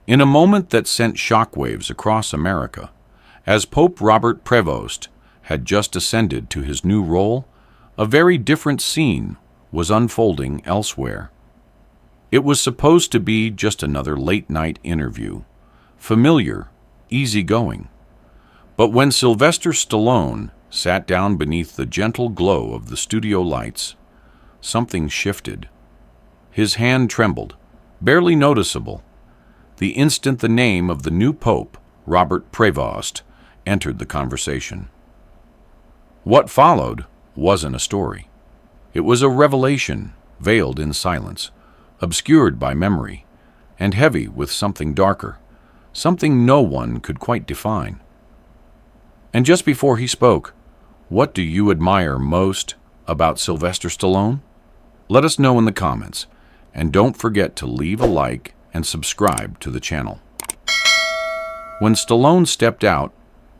In a moment that sent shockwaves across America, as Pope Robert Prevost had just ascended to his new role, a very different scene was unfolding elsewhere. It was supposed to be just another late-night interview, familiar, easygoing. But when Sylvester Stallone sat down beneath the gentle glow of the studio lights, something shifted. His hand trembled, barely noticeable, the instant the name of the new pope, Robert Prevost, entered the conversation. What followed wasn't a story. It was a revelation, veiled in silence, obscured by memory, and heavy with something darker, something no one could quite define. And just before he spoke, what do you admire most about Sylvester Stallone? Let us know in the comments, and don't forget to leave a like and subscribe to the channel. When Stallone stepped out,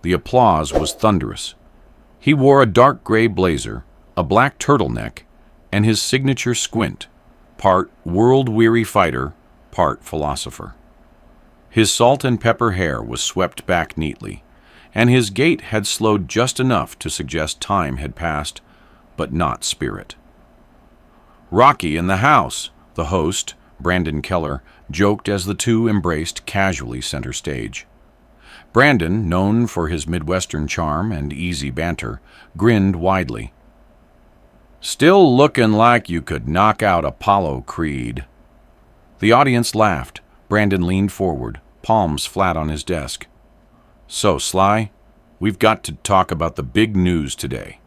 the applause was thunderous. He wore a dark gray blazer, a black turtleneck, and his signature squint, part world-weary fighter, part philosopher. His salt and pepper hair was swept back neatly, and his gait had slowed just enough to suggest time had passed, but not spirit. "Rocky in the house," the host, Brandon Keller, joked as the two embraced casually center stage. Brandon, known for his Midwestern charm and easy banter, grinned widely. "Still looking like you could knock out Apollo Creed." The audience laughed. Brandon leaned forward, palms flat on his desk. "So, Sly, we've got to talk about the big news today.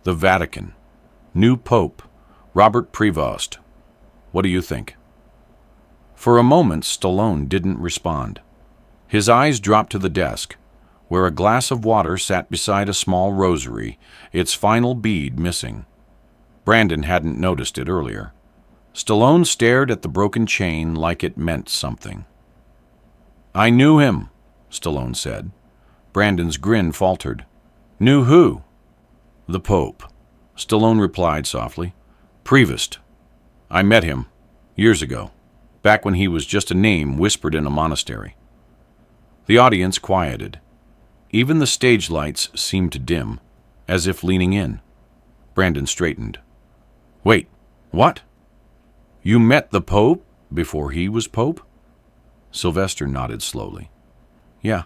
The Vatican. New Pope, Robert Prevost. What do you think?" For a moment, Stallone didn't respond. His eyes dropped to the desk, where a glass of water sat beside a small rosary, its final bead missing. Brandon hadn't noticed it earlier. Stallone stared at the broken chain like it meant something. "I knew him," Stallone said. Brandon's grin faltered. "Knew who?" "The Pope," Stallone replied softly. "Prevost. I met him years ago, back when he was just a name whispered in a monastery." The audience quieted. Even the stage lights seemed to dim, as if leaning in. Brandon straightened. "Wait, what? You met the Pope before he was Pope?" Sylvester nodded slowly. "Yeah.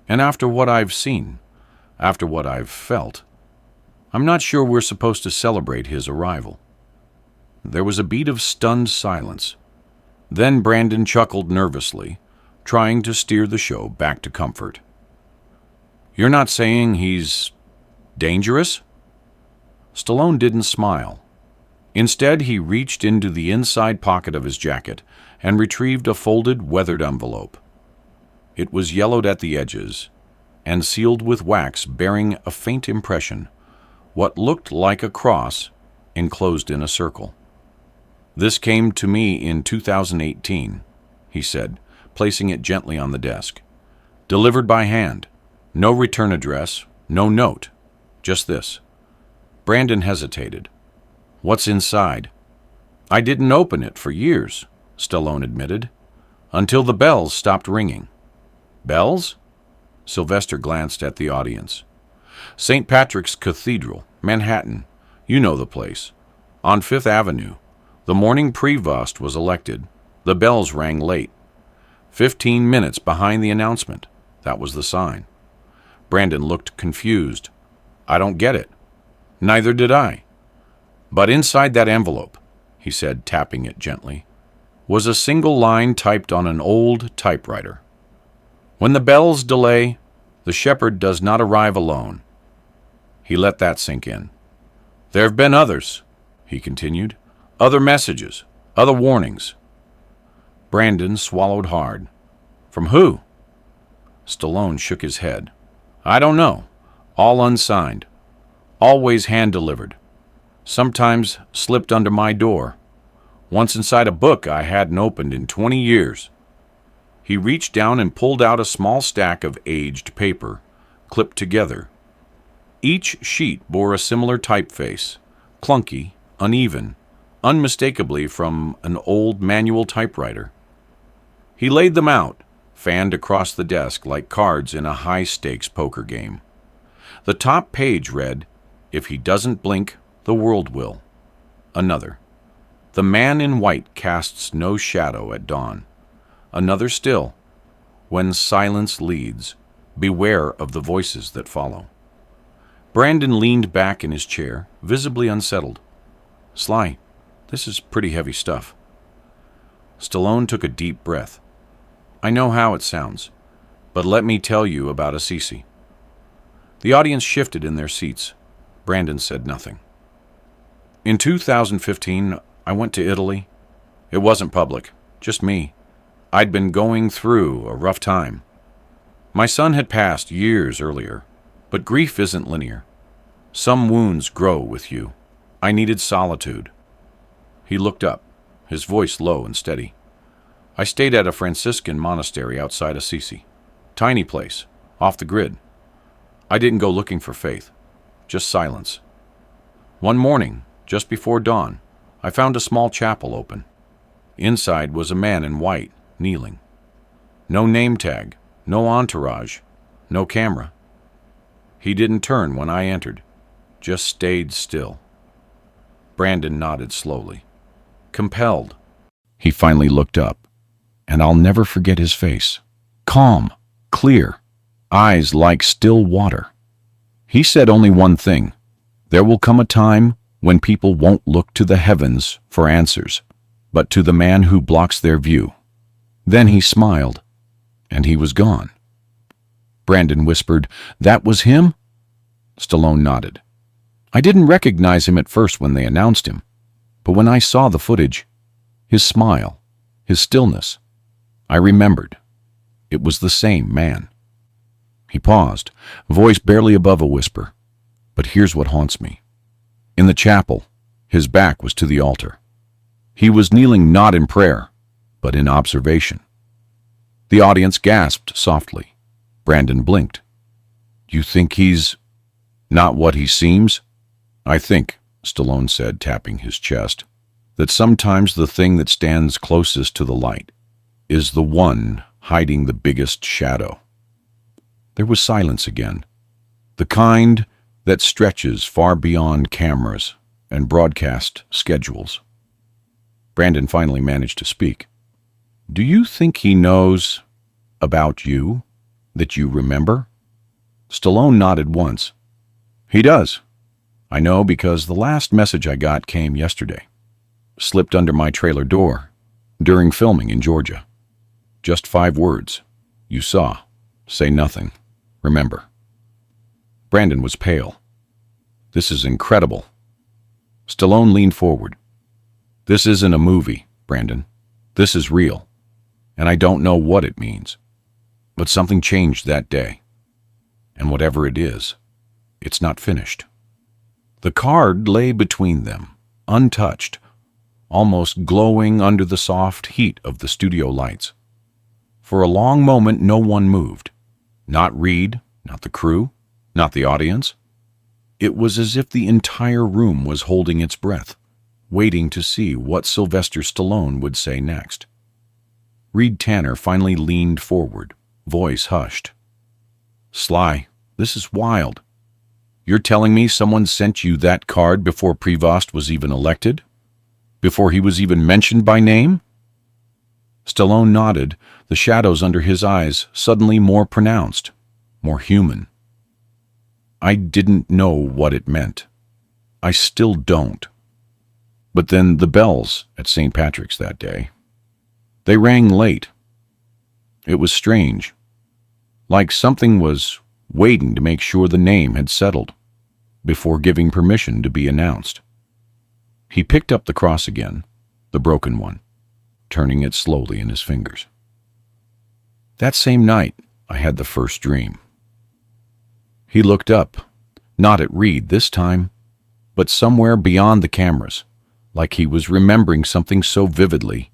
And after what I've seen, after what I've felt, I'm not sure we're supposed to celebrate his arrival." There was a beat of stunned silence. Then Brandon chuckled nervously, trying to steer the show back to comfort. "You're not saying he's dangerous?" Stallone didn't smile. Instead, he reached into the inside pocket of his jacket and retrieved a folded, weathered envelope. It was yellowed at the edges and sealed with wax bearing a faint impression, what looked like a cross enclosed in a circle. "This came to me in 2018, he said, placing it gently on the desk. "Delivered by hand. No return address, no note. Just this." Brandon hesitated. "What's inside?" "I didn't open it for years," Stallone admitted, "until the bells stopped ringing." "Bells?" Sylvester glanced at the audience. "St. Patrick's Cathedral, Manhattan. You know the place. On Fifth Avenue. The morning Prevost was elected. The bells rang late. 15 minutes behind the announcement. That was the sign." Brandon looked confused. "I don't get it." "Neither did I." "But inside that envelope," he said, tapping it gently, was a single line typed on an old typewriter. "When the bells delay, the shepherd does not arrive alone." He let that sink in. "There have been others," he continued. "Other messages, other warnings." Brandon swallowed hard. "From who?" Stallone shook his head. "I don't know. All unsigned. Always hand-delivered. Sometimes slipped under my door. Once inside a book I hadn't opened in 20 years. He reached down and pulled out a small stack of aged paper, clipped together. Each sheet bore a similar typeface, clunky, uneven, unmistakably from an old manual typewriter. He laid them out, fanned across the desk like cards in a high-stakes poker game. The top page read, "If he doesn't blink, the world will." Another, "The man in white casts no shadow at dawn." Another still, "When silence leads, beware of the voices that follow." Brandon leaned back in his chair, visibly unsettled. "Sly, this is pretty heavy stuff." Stallone took a deep breath. "I know how it sounds, but let me tell you about Assisi." The audience shifted in their seats. Brandon said nothing. "In 2015, I went to Italy. It wasn't public, just me. I'd been going through a rough time. My son had passed years earlier, but grief isn't linear. Some wounds grow with you. I needed solitude." He looked up, his voice low and steady. "I stayed at a Franciscan monastery outside Assisi. Tiny place, off the grid. I didn't go looking for faith, just silence. One morning, just before dawn, I found a small chapel open. Inside was a man in white, kneeling. No name tag, no entourage, no camera. He didn't turn when I entered, just stayed still." Brandon nodded slowly. Compelled, he finally looked up, and I'll never forget his face. Calm, clear, eyes like still water. He said only one thing: "There will come a time when people won't look to the heavens for answers, but to the man who blocks their view." Then he smiled, and he was gone. Brandon whispered, "That was him?" Stallone nodded. "I didn't recognize him at first when they announced him, but when I saw the footage, his smile, his stillness, I remembered. It was the same man." He paused, voice barely above a whisper. "But here's what haunts me. In the chapel, his back was to the altar. He was kneeling not in prayer, but in observation." The audience gasped softly. Brandon blinked. "You think he's not what he seems?" "I think," Stallone said, tapping his chest, "that sometimes the thing that stands closest to the light is the one hiding the biggest shadow." There was silence again, the kind that stretches far beyond cameras and broadcast schedules. Brandon finally managed to speak. "Do you think he knows about you, that you remember?" Stallone nodded once. "He does. I know because the last message I got came yesterday. Slipped under my trailer door during filming in Georgia. Just 5 words. You saw. Say nothing. Remember." Brandon was pale. "This is incredible." Stallone leaned forward. "This isn't a movie, Brandon. This is real. And I don't know what it means. But something changed that day. And whatever it is, it's not finished." The card lay between them, untouched, almost glowing under the soft heat of the studio lights. For a long moment, no one moved. Not Reed, not the crew, not the audience. It was as if the entire room was holding its breath, waiting to see what Sylvester Stallone would say next. Reed Tanner finally leaned forward, voice hushed. "Sly, this is wild. You're telling me someone sent you that card before Prevost was even elected? Before he was even mentioned by name?" Stallone nodded, the shadows under his eyes suddenly more pronounced, more human. "I didn't know what it meant. I still don't. But then the bells at St. Patrick's that day. They rang late. It was strange. Like something was waiting to make sure the name had settled before giving permission to be announced." He picked up the cross again, the broken one, turning it slowly in his fingers. "That same night, I had the first dream." He looked up, not at Reed this time, but somewhere beyond the cameras, like he was remembering something so vividly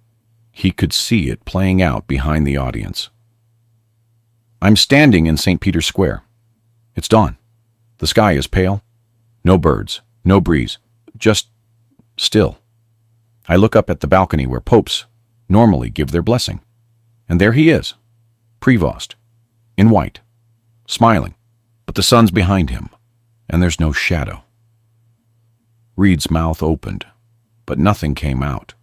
he could see it playing out behind the audience. "I'm standing in St. Peter's Square. It's dawn. The sky is pale. No birds, no breeze, just still. I look up at the balcony where popes normally give their blessing. And there he is, Prevost, in white, smiling, but the sun's behind him, and there's no shadow. Reed's mouth opened, but nothing came out.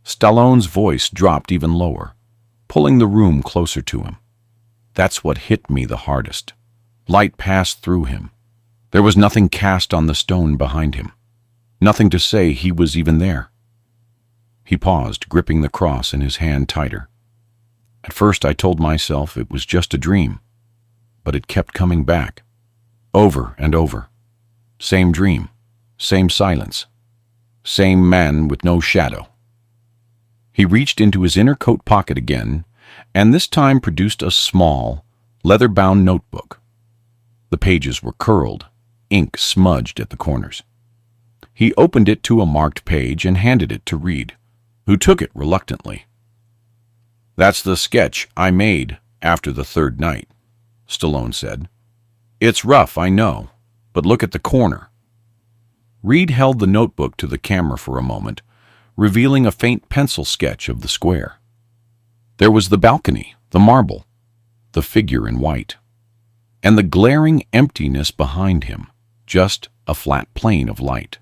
Stallone's voice dropped even lower, pulling the room closer to him. That's what hit me the hardest. Light passed through him. There was nothing cast on the stone behind him, nothing to say he was even there. He paused, gripping the cross in his hand tighter. At first I told myself it was just a dream, but it kept coming back, over and over. Same dream, same silence, same man with no shadow. He reached into his inner coat pocket again, and this time produced a small, leather-bound notebook. The pages were curled, ink smudged at the corners. He opened it to a marked page and handed it to Reed, who took it reluctantly. "That's the sketch I made after the third night," Stallone said. "It's rough, I know, but look at the corner." Reed held the notebook to the camera for a moment, revealing a faint pencil sketch of the square. There was the balcony, the marble, the figure in white, and the glaring emptiness behind him, just a flat plane of light.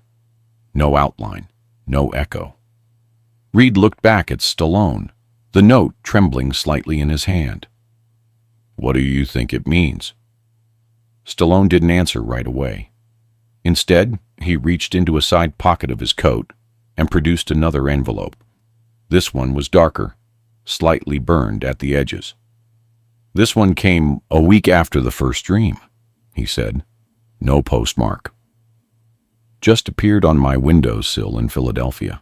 No outline, no echo. Reed looked back at Stallone, the note trembling slightly in his hand. "What do you think it means?" Stallone didn't answer right away. Instead, he reached into a side pocket of his coat and produced another envelope. This one was darker, slightly burned at the edges. "This one came a week after the first dream," he said. "No postmark. Just appeared on my windowsill in Philadelphia."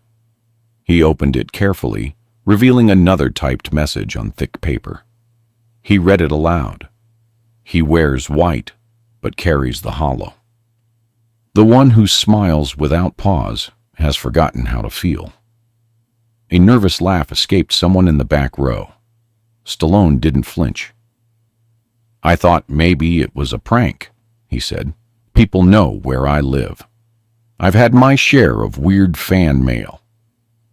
He opened it carefully, revealing another typed message on thick paper. He read it aloud. "He wears white, but carries the hollow. The one who smiles without pause has forgotten how to feel." A nervous laugh escaped someone in the back row. Stallone didn't flinch. "I thought maybe it was a prank," he said. "People know where I live. I've had my share of weird fan mail.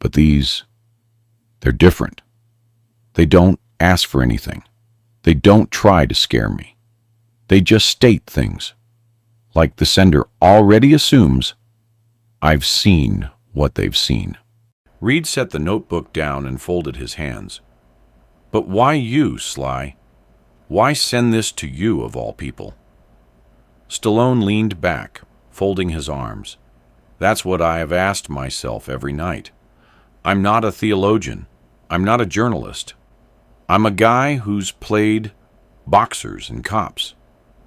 But these, they're different. They don't ask for anything. They don't try to scare me. They just state things, like the sender already assumes I've seen what they've seen." Reed set the notebook down and folded his hands. "But why you, Sly? Why send this to you, of all people?" Stallone leaned back, folding his arms. "That's what I have asked myself every night. I'm not a theologian. I'm not a journalist. I'm a guy who's played boxers and cops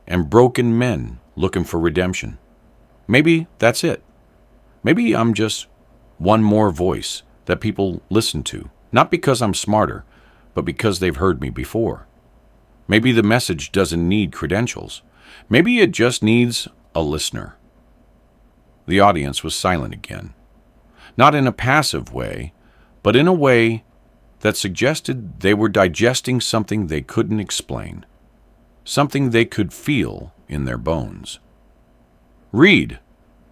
and broken men looking for redemption. Maybe that's it. Maybe I'm just one more voice that people listen to, not because I'm smarter, but because they've heard me before. Maybe the message doesn't need credentials. Maybe it just needs a listener." The audience was silent again, not in a passive way, but in a way that suggested they were digesting something they couldn't explain, something they could feel in their bones. Reed,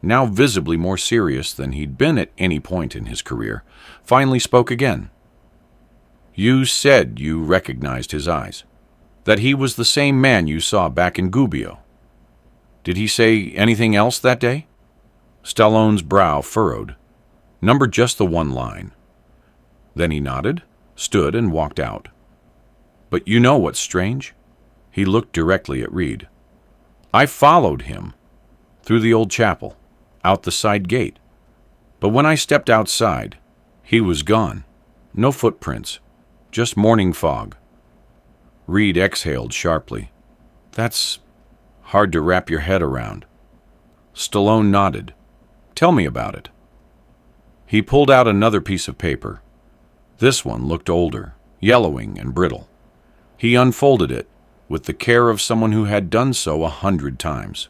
now visibly more serious than he'd been at any point in his career, finally spoke again. "You said you recognized his eyes, that he was the same man you saw back in Gubbio. Did he say anything else that day?" Stallone's brow furrowed, numbered just the one line. Then he nodded, stood, and walked out. "But you know what's strange?" He looked directly at Reed. "I followed him through the old chapel, out the side gate. But when I stepped outside, he was gone. No footprints, just morning fog." Reed exhaled sharply. "That's hard to wrap your head around." Stallone nodded. "Tell me about it." He pulled out another piece of paper. This one looked older, yellowing and brittle. He unfolded it with the care of someone who had done so 100 times.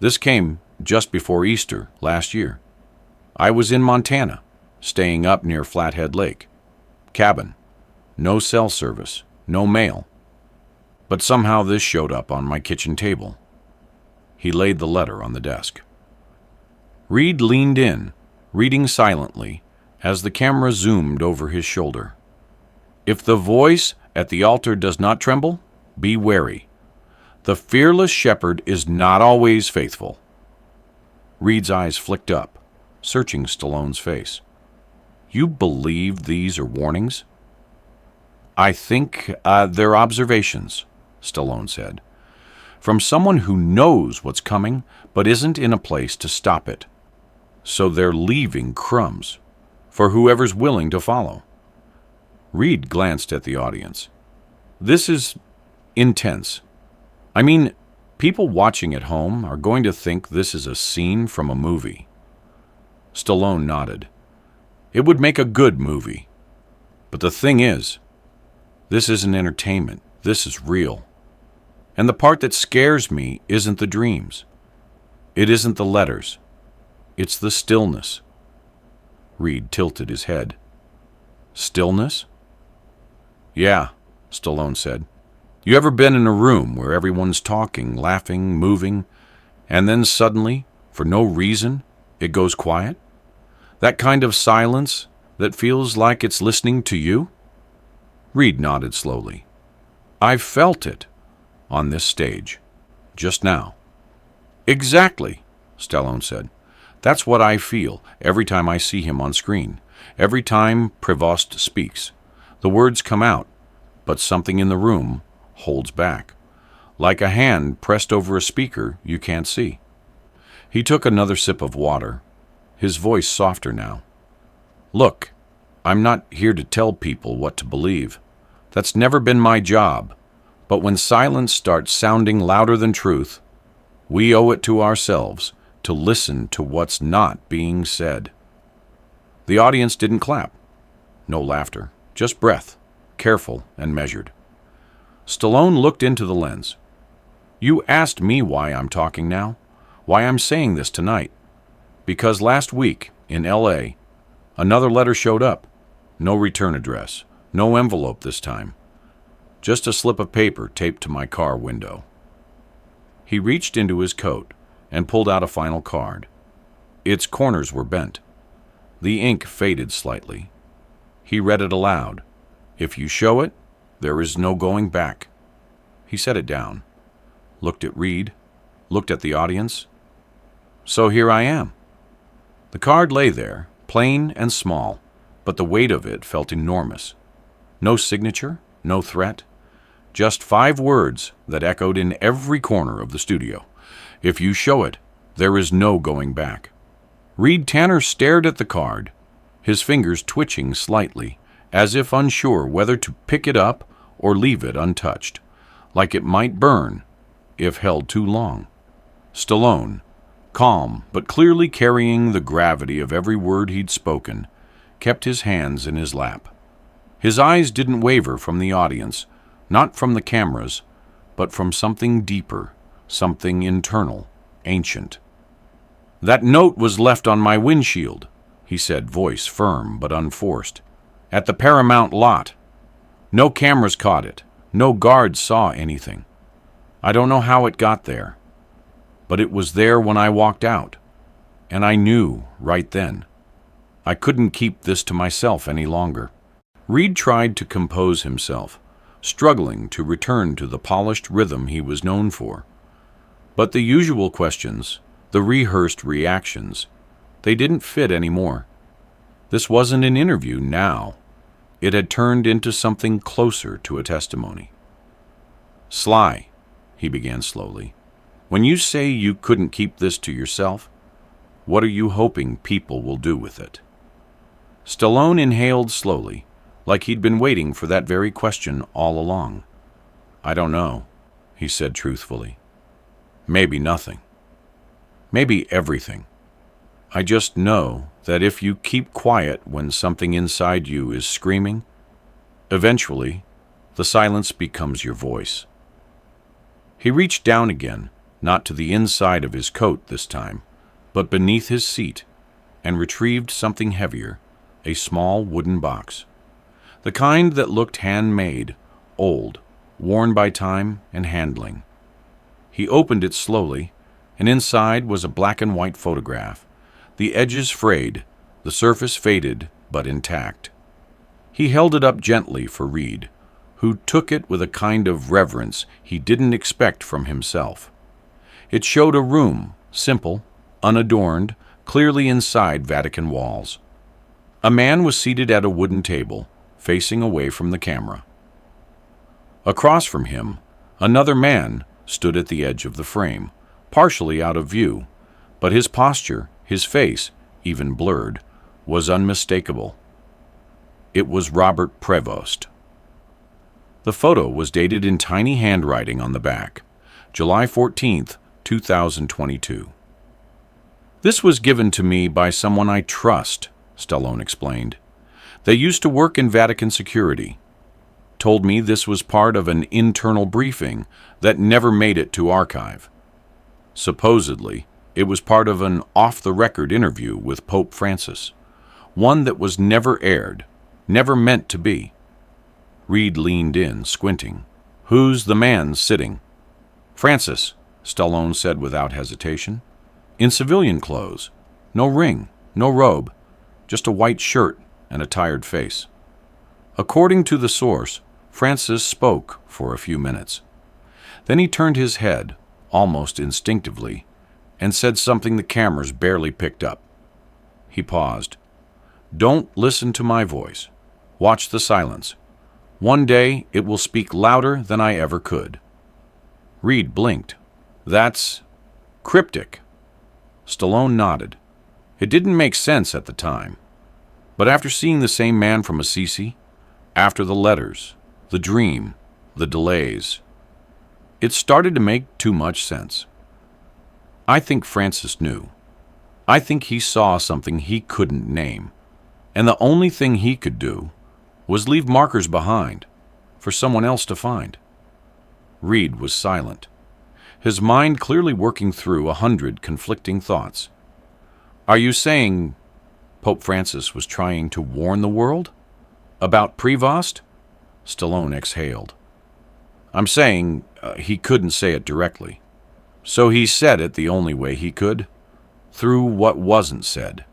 "This came just before Easter last year. I was in Montana, staying up near Flathead Lake. Cabin. No cell service, no mail. But somehow this showed up on my kitchen table." He laid the letter on the desk. Reed leaned in, reading silently, as the camera zoomed over his shoulder. If the voice at the altar does not tremble, be wary. The fearless shepherd is not always faithful. Reed's eyes flicked up, searching Stallone's face. You believe these are warnings? I think they're observations, Stallone said. From someone who knows what's coming, but isn't in a place to stop it. So they're leaving crumbs for whoever's willing to follow. Reed glanced at the audience. This is intense. I mean, people watching at home are going to think this is a scene from a movie. Stallone nodded. It would make a good movie. But the thing is, this isn't entertainment. This is real. And the part that scares me isn't the dreams. It isn't the letters. It's the stillness. Reed tilted his head. Stillness? Yeah, Stallone said. You ever been in a room where everyone's talking, laughing, moving, and then suddenly, for no reason, it goes quiet? That kind of silence that feels like it's listening to you? Reed nodded slowly. I've felt it on this stage, just now. Exactly, Stallone said. That's what I feel every time I see him on screen, every time Prevost speaks. The words come out, but something in the room holds back, like a hand pressed over a speaker you can't see. He took another sip of water, his voice softer now. Look, I'm not here to tell people what to believe. That's never been my job. But when silence starts sounding louder than truth, we owe it to ourselves to listen to what's not being said. The audience didn't clap. No laughter, just breath, careful and measured. Stallone looked into the lens. You asked me why I'm talking now, why I'm saying this tonight. Because last week, in L.A., another letter showed up. No return address, no envelope this time. Just a slip of paper taped to my car window. He reached into his coat and pulled out a final card. Its corners were bent. The ink faded slightly. He read it aloud. If you show it, there is no going back. He set it down, looked at Reed, looked at the audience. So here I am. The card lay there, plain and small, but the weight of it felt enormous. No signature, no threat, just 5 words that echoed in every corner of the studio. If you show it, there is no going back. Reed Tanner stared at the card, his fingers twitching slightly, as if unsure whether to pick it up or leave it untouched, like it might burn if held too long. Stallone, calm but clearly carrying the gravity of every word he'd spoken, kept his hands in his lap. His eyes didn't waver from the audience, not from the cameras, but from something deeper, something internal, ancient. That note was left on my windshield, he said, voice firm but unforced. At the Paramount lot. No cameras caught it. No guards saw anything. I don't know how it got there. But it was there when I walked out. And I knew right then. I couldn't keep this to myself any longer. Reed tried to compose himself, struggling to return to the polished rhythm he was known for. But the usual questions, the rehearsed reactions, they didn't fit anymore. This wasn't an interview now. It had turned into something closer to a testimony. Sly, he began slowly, when you say you couldn't keep this to yourself, what are you hoping people will do with it? Stallone inhaled slowly, like he'd been waiting for that very question all along. I don't know, he said truthfully. Maybe nothing. Maybe everything. I just know that if you keep quiet when something inside you is screaming, eventually the silence becomes your voice. He reached down again, not to the inside of his coat this time, but beneath his seat, and retrieved something heavier, a small wooden box. The kind that looked handmade, old, worn by time and handling. He opened it slowly, and inside was a black and white photograph, the edges frayed, the surface faded but intact. He held it up gently for Reed, who took it with a kind of reverence he didn't expect from himself. It showed a room, simple, unadorned, clearly inside Vatican walls. A man was seated at a wooden table, facing away from the camera. Across from him, another man stood at the edge of the frame, partially out of view, but his posture, his face, even blurred, was unmistakable. It was Robert Prevost. The photo was dated in tiny handwriting on the back, July 14th, 2022. "This was given to me by someone I trust," Stallone explained. "They used to work in Vatican security. Told me this was part of an internal briefing that never made it to archive. Supposedly, it was part of an off-the-record interview with Pope Francis, one that was never aired, never meant to be." Reed leaned in, squinting. "Who's the man sitting?" "Francis," Stallone said without hesitation. "In civilian clothes. No ring, no robe, just a white shirt and a tired face." According to the source, Francis spoke for a few minutes. Then he turned his head, almost instinctively, and said something the cameras barely picked up. He paused. "Don't listen to my voice. Watch the silence. One day it will speak louder than I ever could." Reed blinked. "That's cryptic." Stallone nodded. It didn't make sense at the time. But after seeing the same man from Assisi, after the letters, the dream, the delays, it started to make too much sense. I think Francis knew. I think he saw something he couldn't name, and the only thing he could do was leave markers behind for someone else to find. Reed was silent, his mind clearly working through 100 conflicting thoughts. "Are you saying Pope Francis was trying to warn the world? About Prevost?" Stallone exhaled. "I'm saying he couldn't say it directly. So he said it the only way he could, through what wasn't said."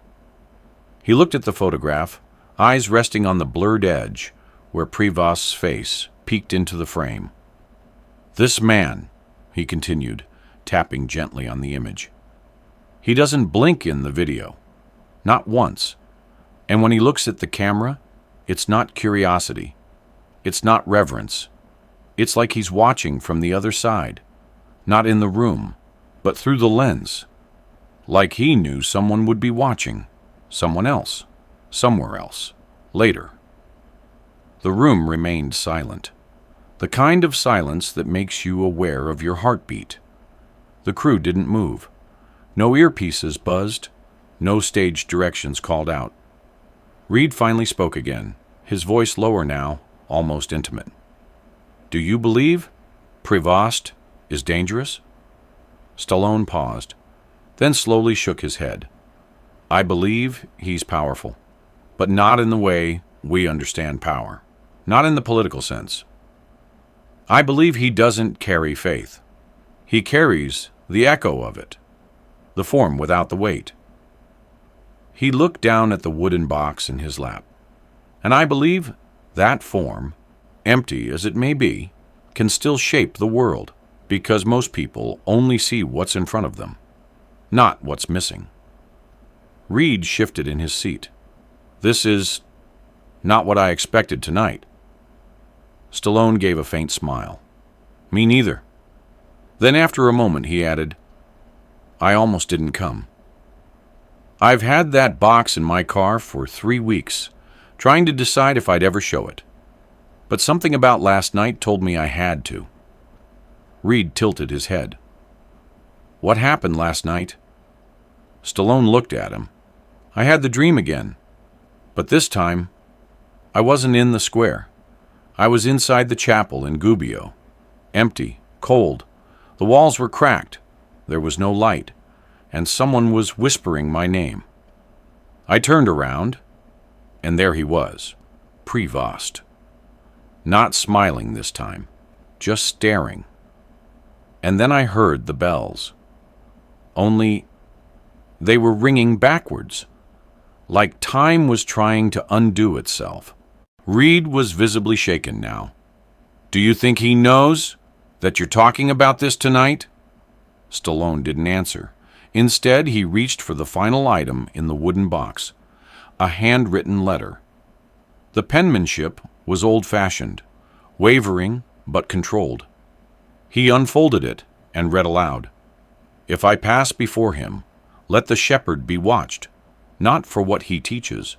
He looked at the photograph, eyes resting on the blurred edge where Prevost's face peeked into the frame. "This man," he continued, tapping gently on the image. "He doesn't blink in the video. Not once. And when he looks at the camera, it's not curiosity. It's not reverence. It's like he's watching from the other side, not in the room, but through the lens. Like he knew someone would be watching, someone else, somewhere else, later." The room remained silent, the kind of silence that makes you aware of your heartbeat. The crew didn't move. No earpieces buzzed, no stage directions called out. Reed finally spoke again, his voice lower now, almost intimate. "Do you believe Prevost is dangerous?" Stallone paused, then slowly shook his head. "I believe he's powerful, but not in the way we understand power, not in the political sense. I believe he doesn't carry faith. He carries the echo of it, the form without the weight." He looked down at the wooden box in his lap. "And I believe that form, empty as it may be, can still shape the world, because most people only see what's in front of them, not what's missing." Reed shifted in his seat. "This is not what I expected tonight." Stallone gave a faint smile. "Me neither." Then after a moment he added, "I almost didn't come. I've had that box in my car for 3 weeks, trying to decide if I'd ever show it. But something about last night told me I had to." Reed tilted his head. "What happened last night?" Stallone looked at him. "I had the dream again. But this time, I wasn't in the square. I was inside the chapel in Gubbio. Empty, cold. The walls were cracked. There was no light. And someone was whispering my name. I turned around, and there he was, Prevost. Not smiling this time, just staring. And then I heard the bells. Only they were ringing backwards, like time was trying to undo itself." Reed was visibly shaken now. "Do you think he knows that you're talking about this tonight?" Stallone didn't answer. Instead, he reached for the final item in the wooden box, a handwritten letter. The penmanship was old-fashioned, wavering but controlled. He unfolded it and read aloud, "If I pass before him, let the shepherd be watched, not for what he teaches,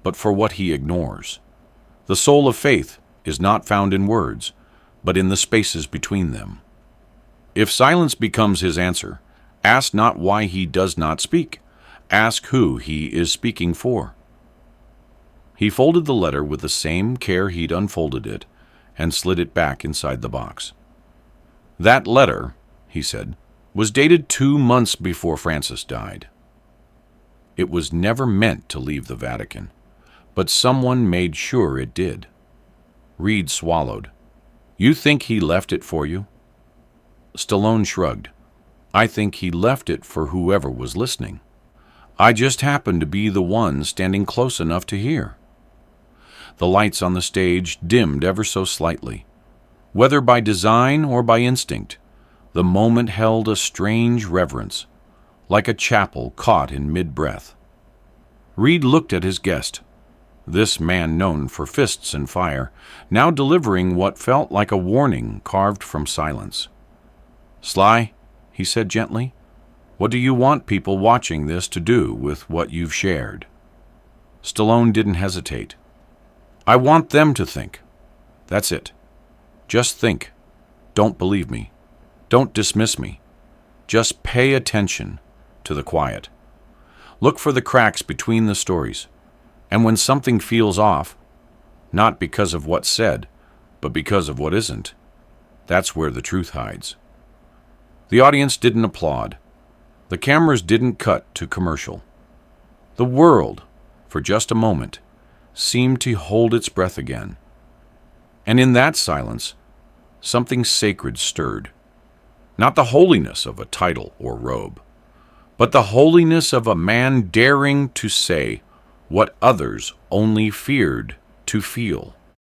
but for what he ignores. The soul of faith is not found in words, but in the spaces between them. If silence becomes his answer, ask not why he does not speak. Ask who he is speaking for." He folded the letter with the same care he'd unfolded it and slid it back inside the box. "That letter," he said, "was dated 2 months before Francis died. It was never meant to leave the Vatican, but someone made sure it did." Reed swallowed. "You think he left it for you?" Stallone shrugged. "I think he left it for whoever was listening. I just happened to be the one standing close enough to hear." The lights on the stage dimmed ever so slightly. Whether by design or by instinct, the moment held a strange reverence, like a chapel caught in mid-breath. Reed looked at his guest, this man known for fists and fire, now delivering what felt like a warning carved from silence. "Sly," he said gently, "what do you want people watching this to do with what you've shared?" Stallone didn't hesitate. "I want them to think. That's it. Just think. Don't believe me. Don't dismiss me. Just pay attention to the quiet. Look for the cracks between the stories. And when something feels off, not because of what's said, but because of what isn't, that's where the truth hides." The audience didn't applaud. The cameras didn't cut to commercial. The world, for just a moment, seemed to hold its breath again. And in that silence, something sacred stirred. Not the holiness of a title or robe, but the holiness of a man daring to say what others only feared to feel.